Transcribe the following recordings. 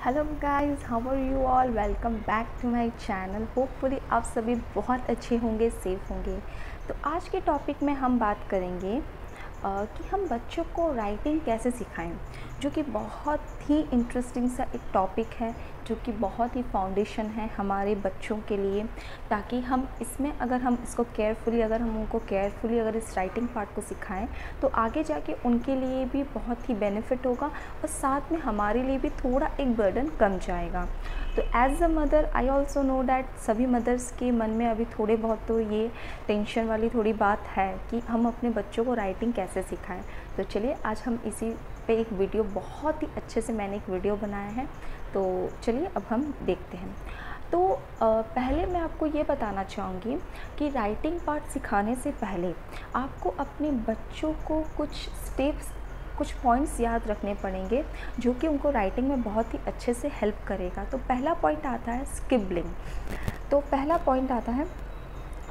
Hello guys, how are you all. Welcome back to my channel. Hopefully आप सभी बहुत अच्छे होंगे, सेफ होंगे। तो आज के टॉपिक में हम बात करेंगे कि हम बच्चों को राइटिंग कैसे सिखाएं, जो कि बहुत ही इंटरेस्टिंग सा एक टॉपिक है, जो कि बहुत ही फाउंडेशन है हमारे बच्चों के लिए। ताकि हम इसमें अगर हम इसको केयरफुली अगर इस राइटिंग पार्ट को सिखाएं तो आगे जाके उनके लिए भी बहुत ही बेनिफिट होगा और साथ में हमारे लिए भी थोड़ा एक बर्डन कम जाएगा। तो as a mother I also know that सभी मदर्स के मन में अभी थोड़े बहुत तो ये टेंशन वाली थोड़ी बात है कि हम अपने बच्चों को राइटिंग कैसे सिखाएं। तो चलिए आज हम इसी पे एक वीडियो, बहुत ही अच्छे से मैंने एक वीडियो बनाया है, तो चलिए अब हम देखते हैं। तो पहले मैं आपको ये बताना चाहूँगी कि राइटिंग पार्ट सिखाने से पहले आपको अपने बच्चों को कुछ पॉइंट्स याद रखने पड़ेंगे, जो कि उनको राइटिंग में बहुत ही अच्छे से हेल्प करेगा। तो पहला पॉइंट आता है स्क्रिबलिंग। तो पहला पॉइंट आता है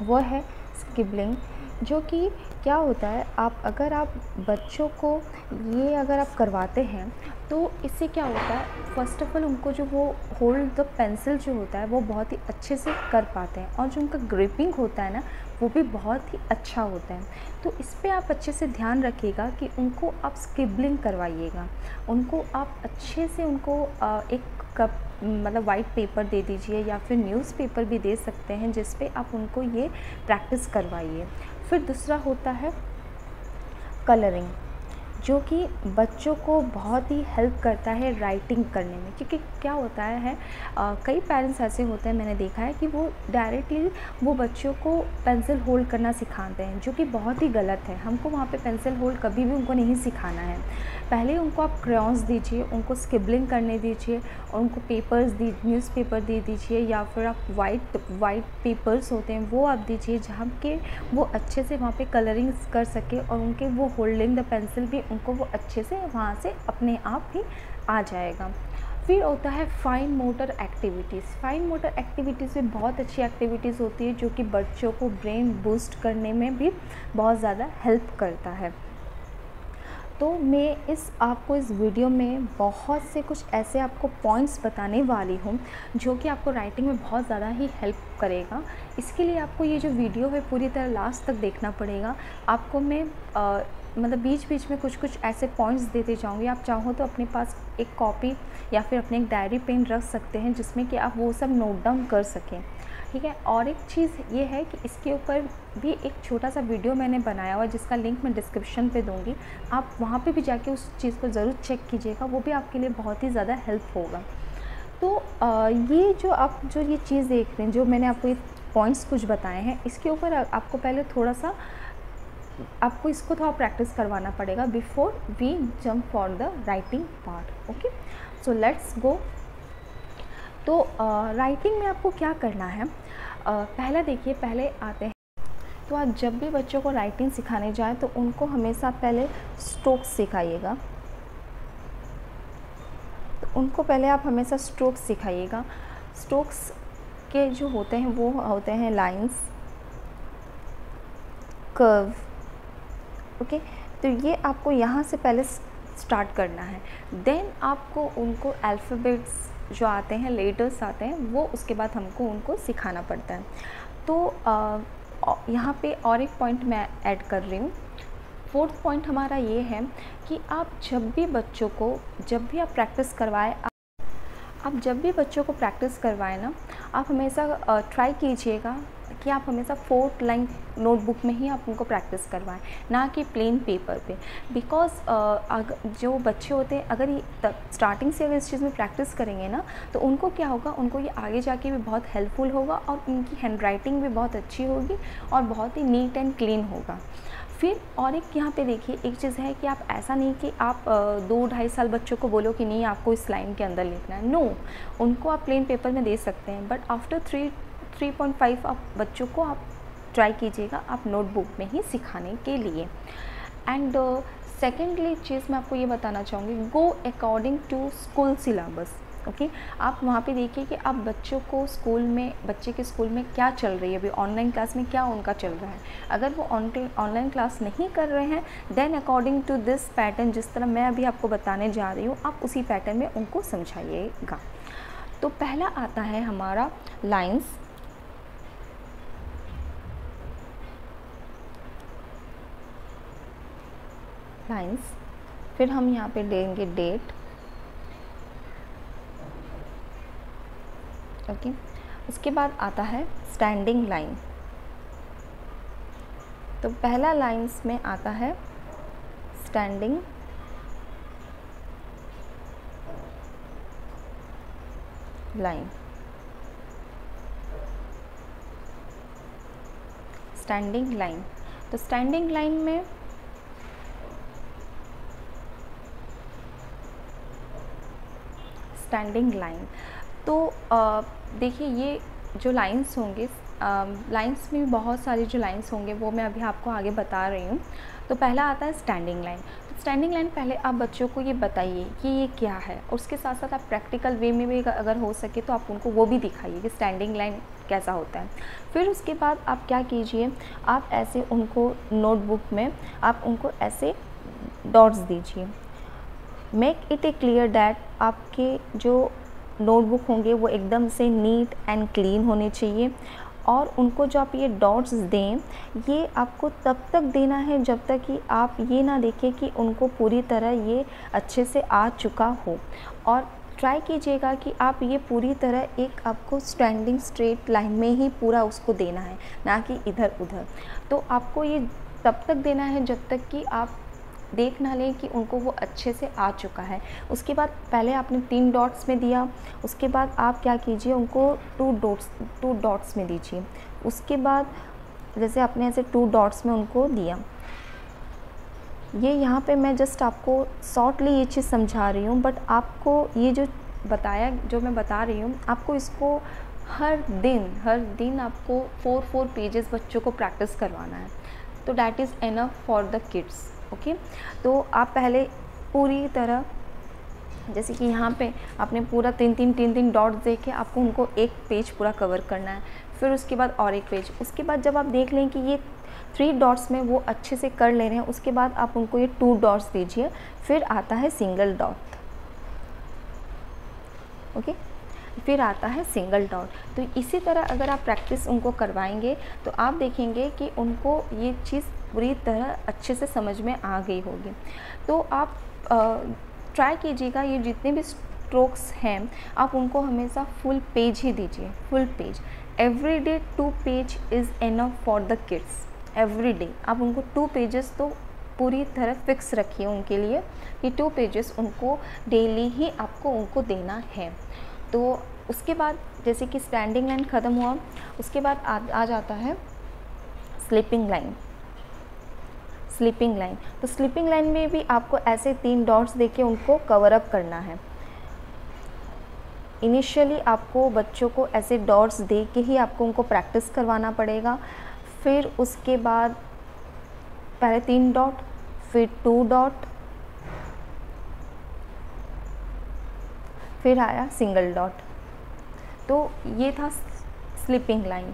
वो है स्क्रिबलिंग, जो कि क्या होता है, अगर आप बच्चों को ये अगर आप करवाते हैं तो इससे क्या होता है, फ़र्स्ट ऑफ ऑल उनको जो वो होल्ड द पेंसिल जो होता है वो बहुत ही अच्छे से कर पाते हैं, और जो उनका ग्रिपिंग होता है ना वो भी बहुत ही अच्छा होता है। तो इस पे आप अच्छे से ध्यान रखिएगा कि उनको आप स्क्रिबलिंग करवाइएगा। उनको आप अच्छे से एक कप मतलब वाइट पेपर दे दीजिए, या फिर न्यूज़पेपर भी दे सकते हैं, जिस पे आप उनको ये प्रैक्टिस करवाइए। फिर दूसरा होता है कलरिंग, जो कि बच्चों को बहुत ही हेल्प करता है राइटिंग करने में। क्योंकि क्या होता है कई पेरेंट्स ऐसे होते हैं, मैंने देखा है कि वो डायरेक्टली वो बच्चों को पेंसिल होल्ड करना सिखाते हैं, जो कि बहुत ही गलत है। हमको वहाँ पे पेंसिल होल्ड कभी भी उनको नहीं सिखाना है। पहले उनको आप क्रेयॉन्स दीजिए, उनको स्क्रिबलिंग करने दीजिए, और उनको न्यूज़पेपर दे दीजिए, या फिर आप वाइट पेपर्स होते हैं वो आप दीजिए, जहाँ के वो अच्छे से वहाँ पे कलरिंग कर सके, और उनके वो होल्डिंग द पेंसिल भी उनको वो अच्छे से वहाँ से अपने आप ही आ जाएगा। फिर होता है fine motor activities. Fine motor activities में बहुत अच्छी एक्टिविटीज़ होती है, जो कि बच्चों को ब्रेन बूस्ट करने में भी बहुत ज़्यादा हेल्प करता है। तो मैं आपको इस वीडियो में बहुत से कुछ ऐसे आपको पॉइंट्स बताने वाली हूँ, जो कि आपको राइटिंग में बहुत ज़्यादा ही हेल्प करेगा। इसके लिए आपको ये जो वीडियो है पूरी तरह लास्ट तक देखना पड़ेगा। आपको मैं मतलब बीच बीच में कुछ ऐसे पॉइंट्स देते जाऊँगी। आप चाहो तो अपने पास एक कॉपी या फिर अपने एक डायरी पेन रख सकते हैं, जिसमें कि आप वो सब नोट डाउन कर सकें, ठीक है। और एक चीज़ ये है कि इसके ऊपर भी एक छोटा सा वीडियो मैंने बनाया हुआ है, जिसका लिंक मैं डिस्क्रिप्शन पे दूंगी। आप वहाँ पे भी जाके उस चीज़ को ज़रूर चेक कीजिएगा, वो भी आपके लिए बहुत ही ज़्यादा हेल्प होगा। तो ये जो ये चीज़ देख रहे हैं, जो मैंने आपको ये पॉइंट्स कुछ बताए हैं, इसके ऊपर आपको पहले थोड़ा सा आपको इसको थोड़ा प्रैक्टिस करवाना पड़ेगा before we jump for the writing part. Okay, so let's go. तो राइटिंग में आपको क्या करना है, पहले देखिए, पहले आते हैं। तो आप जब भी बच्चों को राइटिंग सिखाने जाएं तो उनको हमेशा पहले स्ट्रोक्स सिखाइएगा। तो उनको पहले आप हमेशा स्ट्रोक्स सिखाइएगा। स्ट्रोक्स के जो होते हैं वो होते हैं लाइंस, कर्व। ओके, तो ये आपको यहाँ से पहले स्टार्ट करना है। देन आपको उनको अल्फ़ाबेट्स जो आते हैं, लेटर्स आते हैं, वो उसके बाद हमको उनको सिखाना पड़ता है। तो यहाँ पे और एक पॉइंट मैं ऐड कर रही हूँ। फोर्थ पॉइंट हमारा ये है कि आप जब भी बच्चों को प्रैक्टिस करवाएं ना, आप हमेशा ट्राई कीजिएगा कि आप हमेशा 4 लाइन नोटबुक में ही आप उनको प्रैक्टिस करवाएं, ना कि प्लेन पेपर पे। बिकॉज़ जो बच्चे होते हैं, अगर ये स्टार्टिंग से अगर इस चीज़ में प्रैक्टिस करेंगे ना, तो उनको क्या होगा, उनको ये आगे जाके भी बहुत हेल्पफुल होगा, और उनकी हैंडराइटिंग भी बहुत अच्छी होगी और बहुत ही नीट एंड क्लीन होगा। फिर और एक यहाँ पे देखिए, एक चीज़ है कि आप ऐसा नहीं कि आप 2-2.5 साल बच्चों को बोलो कि नहीं आपको इस लाइन के अंदर लिखना है। नो, उनको आप प्लेन पेपर में दे सकते हैं, बट आफ्टर 3.5 आप बच्चों को आप ट्राई कीजिएगा आप नोटबुक में ही सिखाने के लिए। एंड सेकेंडली चीज़ मैं आपको ये बताना चाहूँगी, go according to school syllabus. Okay. आप वहाँ पे देखिए कि आप बच्चों को बच्चे के स्कूल में क्या चल रही है, अभी ऑनलाइन क्लास में क्या उनका चल रहा है। अगर वो ऑनलाइन क्लास नहीं कर रहे हैं, then according to this pattern, जिस तरह मैं अभी आपको बताने जा रही हूँ, आप उसी पैटर्न में उनको समझाइएगा। तो पहला आता है हमारा लाइन्स। फिर हम यहाँ पे देंगे डेट, ओके। उसके बाद आता है स्टैंडिंग लाइन। तो पहला लाइन्स में आता है स्टैंडिंग लाइन। स्टैंडिंग लाइन, तो स्टैंडिंग लाइन में स्टैंडिंग लाइन, तो देखिए ये जो लाइंस होंगे, लाइंस में भी बहुत सारी जो लाइंस होंगे वो मैं अभी आपको आगे बता रही हूँ। तो पहला आता है स्टैंडिंग लाइन। तो स्टैंडिंग लाइन पहले आप बच्चों को ये बताइए कि ये क्या है, और उसके साथ साथ आप प्रैक्टिकल वे में भी अगर हो सके तो आप उनको वो भी दिखाइए कि स्टैंडिंग लाइन कैसा होता है। फिर उसके बाद आप क्या कीजिए, आप ऐसे उनको नोटबुक में आप उनको ऐसे डॉट्स दीजिए। Make it A clear that आपके जो नोटबुक होंगे वो एकदम से नीट एंड क्लीन होने चाहिए, और उनको जो आप ये डॉट्स दें, ये आपको तब तक देना है जब तक कि आप ये ना देखें कि उनको पूरी तरह ये अच्छे से आ चुका हो। और ट्राई कीजिएगा कि आप ये पूरी तरह एक आपको स्टैंडिंग स्ट्रेट लाइन में ही पूरा उसको देना है, ना कि इधर उधर। तो आपको ये तब तक देना है जब तक कि आप देख ना लें कि उनको वो अच्छे से आ चुका है। उसके बाद पहले आपने 3 डॉट्स में दिया, उसके बाद आप क्या कीजिए, उनको 2 डॉट्स में दीजिए। उसके बाद जैसे आपने ऐसे 2 डॉट्स में उनको दिया, ये यहाँ पे मैं जस्ट आपको शॉर्टली ये चीज़ समझा रही हूँ, बट आपको ये जो मैं बता रही हूँ, आपको इसको हर दिन आपको 4 पेजेस बच्चों को प्रैक्टिस करवाना है। तो that is enough for the kids, okay. तो आप पहले पूरी तरह, जैसे कि यहाँ पे आपने पूरा 3 डॉट्स देखे, आपको उनको एक पेज पूरा कवर करना है। फिर उसके बाद और एक पेज। उसके बाद जब आप देख लें कि ये 3 डॉट्स में वो अच्छे से कर ले रहे हैं, उसके बाद आप उनको ये 2 डॉट्स दीजिए। फिर आता है सिंगल डॉट, ओके। फिर आता है सिंगल डॉट। तो इसी तरह अगर आप प्रैक्टिस उनको करवाएंगे तो आप देखेंगे कि उनको ये चीज़ पूरी तरह अच्छे से समझ में आ गई होगी। तो आप ट्राई कीजिएगा, ये जितने भी स्ट्रोक्स हैं आप उनको हमेशा फुल पेज ही दीजिए, full page. Every day 2 page is enough for the kids. Every day आप उनको 2 पेजेस तो पूरी तरह फिक्स रखिए उनके लिए कि 2 पेजेस उनको डेली ही आपको उनको देना है। तो उसके बाद जैसे कि स्टैंडिंग लाइन ख़त्म हुआ, उसके बाद आ जाता है स्लीपिंग लाइन। स्लीपिंग लाइन, तो स्लीपिंग लाइन में भी आपको ऐसे 3 डॉट्स देके उनको कवर अप करना है। इनिशियली आपको बच्चों को ऐसे डॉट्स दे के ही आपको उनको प्रैक्टिस करवाना पड़ेगा। फिर उसके बाद पहले 3 डॉट, फिर 2 डॉट, फिर आया सिंगल डॉट। तो ये था स्लीपिंग लाइन।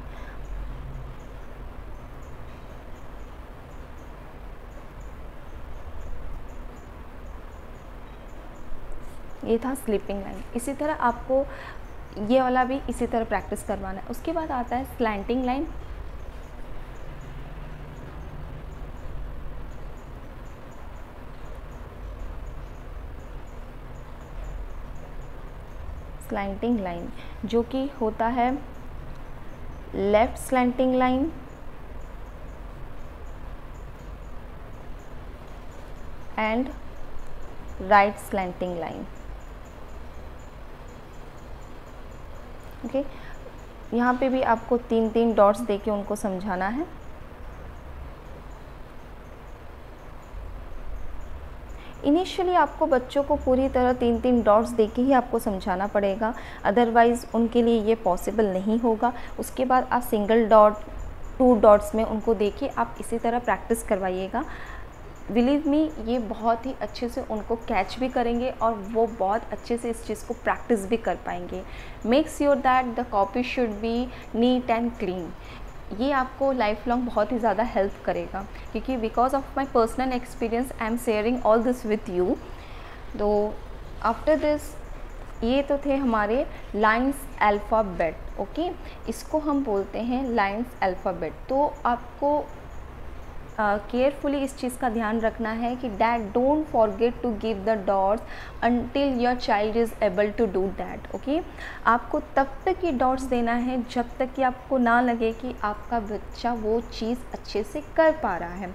ये था स्लीपिंग लाइन। इसी तरह आपको ये वाला भी इसी तरह प्रैक्टिस करवाना है। उसके बाद आता है स्लैंटिंग लाइन। स्लैंटिंग लाइन जो कि होता है left slanting line, and right slanting line, okay. यहाँ पे भी आपको 3 डॉट्स देके उनको समझाना है। इनिशियली आपको बच्चों को पूरी तरह 3 डॉट्स देके ही आपको समझाना पड़ेगा, अदरवाइज़ उनके लिए ये पॉसिबल नहीं होगा। उसके बाद आप सिंगल डॉट 2 डॉट्स में उनको देखिए, आप इसी तरह प्रैक्टिस करवाइएगा। बिलीव मी, ये बहुत ही अच्छे से उनको कैच भी करेंगे और वो बहुत अच्छे से इस चीज़ को प्रैक्टिस भी कर पाएंगे। Make sure that the copy should be neat and clean. ये आपको लाइफ लॉन्ग बहुत ही ज़्यादा हेल्प करेगा, क्योंकि because of my personal experience I am sharing all this with you. तो आफ्टर दिस, ये तो थे हमारे लाइन्स अल्फ़ाबेट। ओके, इसको हम बोलते हैं लाइन्स अल्फ़ाबेट। तो आपको केयरफुली इस चीज़ का ध्यान रखना है कि that don't forget to give the dots until your child is able to do that. Okay, आपको तब तक ये डॉट्स देना है जब तक कि आपको ना लगे कि आपका बच्चा वो चीज़ अच्छे से कर पा रहा है।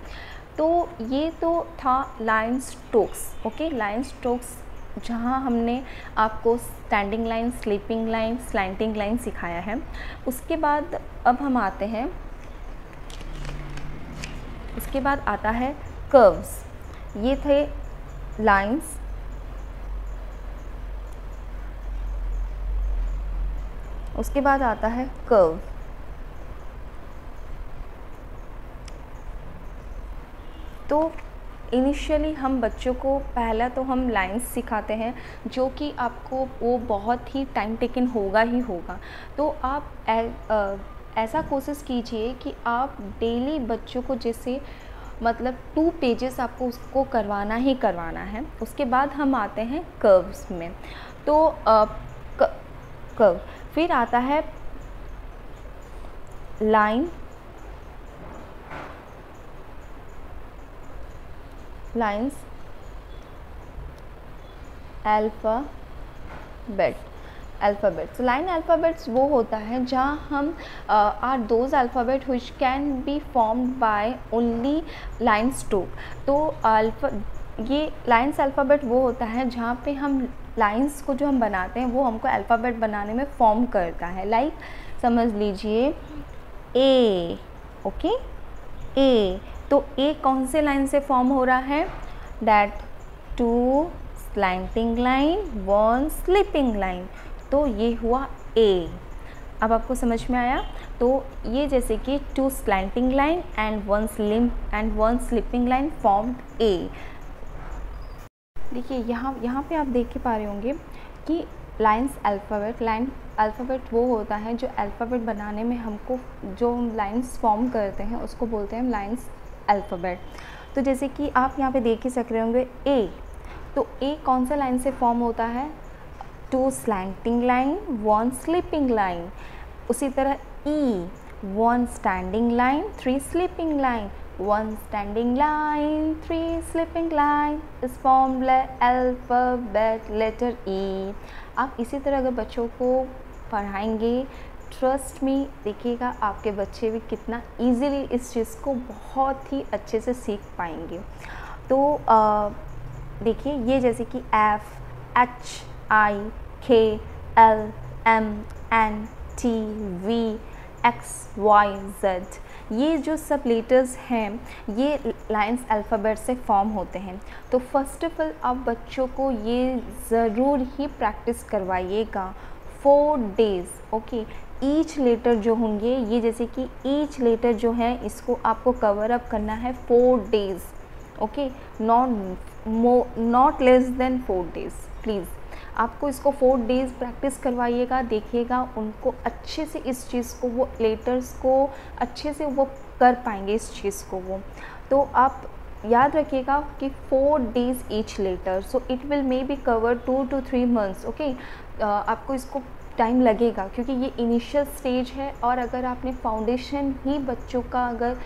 तो ये तो था line strokes. Okay, line strokes जहाँ हमने आपको standing line, sleeping line, slanting line सिखाया है। उसके बाद अब हम आते हैं, इसके बाद आता है कर्व्स। ये थे लाइंस, उसके बाद आता है कर्व। तो इनिशियली हम बच्चों को पहला तो हम लाइंस सिखाते हैं, जो कि आपको वो बहुत ही टाइम टेकन होगा ही होगा। तो आप ऐसा कोशिश कीजिए कि आप डेली बच्चों को जैसे मतलब 2 पेजेस आपको उसको करवाना ही करवाना है। उसके बाद हम आते हैं कर्व्स में। तो कर्व, फिर आता है line, lines alphabet. Alphabets, line alphabets वो होता है जहाँ हम are those alphabet which can be formed by only line stroke. तो ये लाइन्स अल्फ़ाबेट वो होता है जहाँ पे हम लाइन्स को जो हम बनाते हैं वो हमको अल्फ़ाबेट बनाने में फॉर्म करता है। लाइक समझ लीजिए ए। ओके, ए, तो ए कौन से लाइन से फॉर्म हो रहा है? That 2 slanting line, 1 sleeping line. तो ये हुआ ए। अब आपको समझ में आया? तो ये जैसे कि 2 slanting line and 1 sleeping line formed ए। देखिए यहाँ पे आप देख के पा रहे होंगे कि लाइन्स अल्फ़ाबेट, लाइन अल्फ़ाबेट वो होता है जो अल्फ़ाबेट बनाने में हमको जो लाइन्स फॉर्म करते हैं उसको बोलते हैं लाइन्स अल्फ़ाबेट। तो जैसे कि आप यहाँ पे देख ही सक रहे होंगे ए, तो ए कौन सा लाइन से फॉर्म होता है? 2 स्लैंटिंग लाइन, 1 स्लीपिंग लाइन। उसी तरह E, 1 standing line, 3 sleeping line, 1 standing line, 3 sleeping line is formed alphabet letter E. आप इसी तरह अगर बच्चों को पढ़ाएंगे, ट्रस्ट मी, देखिएगा आपके बच्चे भी कितना इजीली इस चीज़ को बहुत ही अच्छे से सीख पाएंगे। तो देखिए ये जैसे कि F, H, I, K, L, M, N, T, V, X, Y, Z, ये जो सब लेटर्स हैं ये लाइन्स अल्फ़ाबेट से फॉर्म होते हैं। तो फर्स्ट ऑफ ऑल आप बच्चों को ये ज़रूर ही प्रैक्टिस करवाइएगा 4 डेज़। ओके, ईच लेटर जो होंगे, ये जैसे कि ईच लेटर जो है इसको आपको कवर अप करना है 4 days. Okay, not less than 4 days please. आपको इसको 4 डेज़ प्रैक्टिस करवाइएगा, देखिएगा उनको अच्छे से इस चीज़ को, वो लेटर्स को अच्छे से वो कर पाएंगे इस चीज़ को वो। तो आप याद रखिएगा कि 4 days each letter, so it will may be cover 2 to 3 months। Okay, आपको इसको टाइम लगेगा क्योंकि ये इनिशियल स्टेज है, और अगर आपने फाउंडेशन ही बच्चों का अगर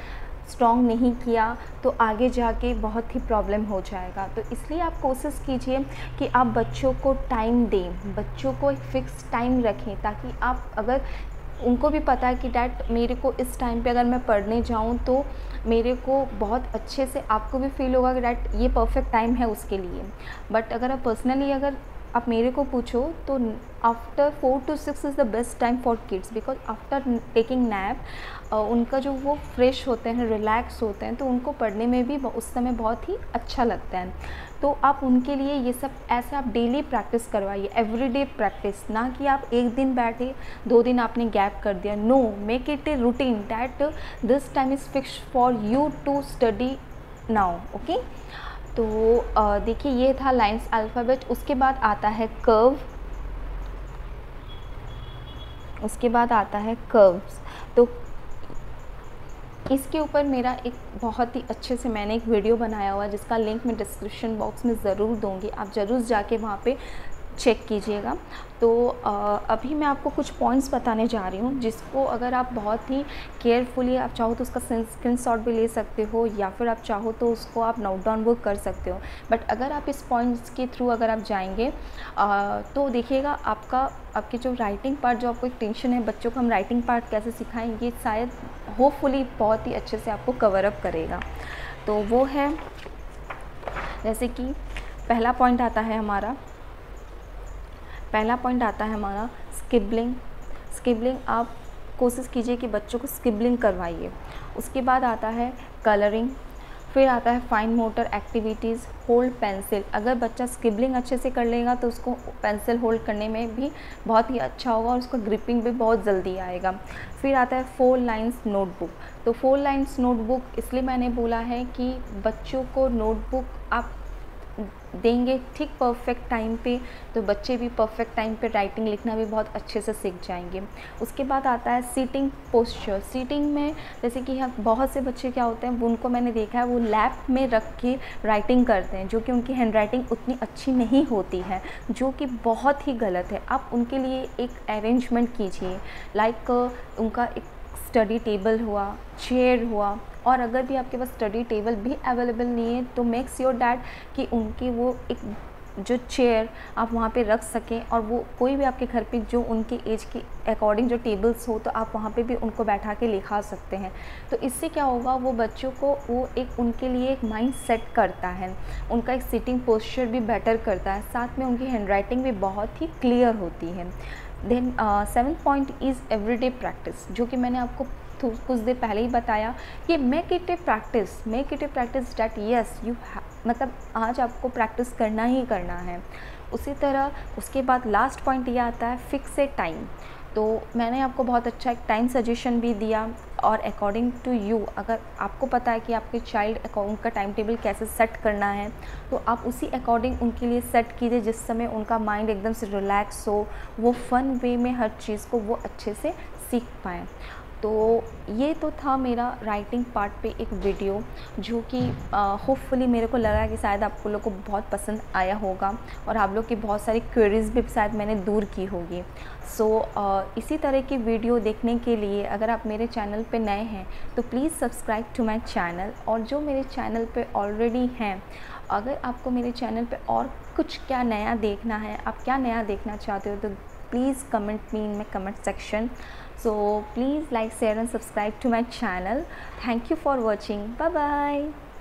स्ट्रॉन्ग नहीं किया तो आगे जाके बहुत ही प्रॉब्लम हो जाएगा। तो इसलिए आप कोशिश कीजिए कि आप बच्चों को टाइम दें, बच्चों को एक फ़िक्स टाइम रखें, ताकि आप अगर उनको भी पता है कि डैड मेरे को इस टाइम पे अगर मैं पढ़ने जाऊँ तो मेरे को बहुत अच्छे से, आपको भी फील होगा कि डैड ये परफेक्ट टाइम है उसके लिए। बट अगर आप पर्सनली अगर आप मेरे को पूछो तो after 4 to 6 is the best time for kids, because after taking nap उनका जो वो फ्रेश होते हैं, रिलैक्स होते हैं, तो उनको पढ़ने में भी उस समय बहुत ही अच्छा लगता है। तो आप उनके लिए ये सब ऐसे आप डेली प्रैक्टिस करवाइए, एवरीडे प्रैक्टिस, ना कि आप एक दिन बैठे 2 दिन आपने गैप कर दिया। No, make it a routine that this time is fixed for you to study now. Okay, तो देखिए ये था लाइन्स अल्फ़ाबेट। उसके बाद आता है कर्व, उसके बाद आता है कर्व्स। तो इसके ऊपर मेरा एक बहुत ही अच्छे से मैंने एक वीडियो बनाया हुआ है जिसका लिंक मैं डिस्क्रिप्शन बॉक्स में ज़रूर दूँगी, आप ज़रूर जाके वहाँ पे चेक कीजिएगा। तो अभी मैं आपको कुछ पॉइंट्स बताने जा रही हूँ जिसको अगर आप बहुत ही केयरफुली, आप चाहो तो उसका स्क्रीनशॉट भी ले सकते हो या फिर आप चाहो तो उसको आप नोट डाउन वो कर सकते हो। बट अगर आप इस पॉइंट्स के थ्रू अगर आप जाएंगे तो देखिएगा आपके जो राइटिंग पार्ट, जो आपको एक टेंशन है बच्चों को हम राइटिंग पार्ट कैसे सिखाएंगे, शायद होपफुली बहुत ही अच्छे से आपको कवर अप करेगा। तो वो है, जैसे कि पहला पॉइंट आता है हमारा स्क्रिबलिंग। स्क्रिबलिंग आप कोशिश कीजिए कि बच्चों को स्क्रिबलिंग करवाइए। उसके बाद आता है कलरिंग, फिर आता है fine motor activities, hold pencil. अगर बच्चा स्क्रिबलिंग अच्छे से कर लेगा तो उसको पेंसिल होल्ड करने में भी बहुत ही अच्छा होगा और उसका ग्रिपिंग भी बहुत जल्दी आएगा। फिर आता है 4 लाइन्स नोटबुक। तो 4 लाइन्स नोटबुक इसलिए मैंने बोला है कि बच्चों को नोटबुक आप देंगे ठीक परफेक्ट टाइम पे, तो बच्चे भी परफेक्ट टाइम पे राइटिंग लिखना भी बहुत अच्छे से सीख जाएंगे। उसके बाद आता है सीटिंग पोस्चर। सीटिंग में जैसे कि बहुत से बच्चे क्या होते हैं, उनको मैंने देखा है वो लैप में रख के राइटिंग करते हैं, जो कि उनकी हैंडराइटिंग उतनी अच्छी नहीं होती है, जो कि बहुत ही गलत है। आप उनके लिए एक अरेंजमेंट कीजिए, लाइक उनका एक स्टडी टेबल हुआ, चेयर हुआ, और अगर भी आपके पास स्टडी टेबल भी अवेलेबल नहीं है तो मेक श्योर डैट कि उनकी वो एक जो चेयर आप वहाँ पे रख सकें, और वो कोई भी आपके घर पे जो उनके एज के अकॉर्डिंग जो टेबल्स हो तो आप वहाँ पे भी उनको बैठा के लिखा सकते हैं। तो इससे क्या होगा, वो बच्चों को वो एक उनके लिए एक माइंड सेट करता है, उनका एक सिटिंग पोस्चर भी बेटर करता है, साथ में उनकी हैंडराइटिंग भी बहुत ही क्लियर होती है। Then 7th point is everyday practice, जो कि मैंने आपको कुछ देर पहले ही बताया कि make it A practice that yes you, मतलब आज आपको प्रैक्टिस करना ही करना है। उसी तरह उसके बाद लास्ट पॉइंट ये आता है फिक्स ए टाइम। तो मैंने आपको बहुत अच्छा एक टाइम सजेशन भी दिया, और अकॉर्डिंग टू यू, अगर आपको पता है कि आपके चाइल्ड का टाइम टेबल कैसे सेट करना है तो आप उसी अकॉर्डिंग उनके लिए सेट कीजिए, जिस समय उनका माइंड एकदम से रिलैक्स हो, वो फ़न वे में हर चीज़ को वो अच्छे से सीख पाएँ। तो ये तो था मेरा राइटिंग पार्ट पे एक वीडियो, जो कि होपफुली मेरे को लगा कि शायद आप लोग को बहुत पसंद आया होगा और आप लोग की बहुत सारी क्वेरीज़ भी शायद मैंने दूर की होगी। सो इसी तरह की वीडियो देखने के लिए अगर आप मेरे चैनल पे नए हैं तो please subscribe to my channel, और जो मेरे चैनल पे ऑलरेडी हैं, अगर आपको मेरे चैनल पे और कुछ क्या नया देखना है, आप क्या नया देखना चाहते हो, तो please comment me in my comment section. So please like, share and subscribe to my channel. Thank you for watching. Bye bye.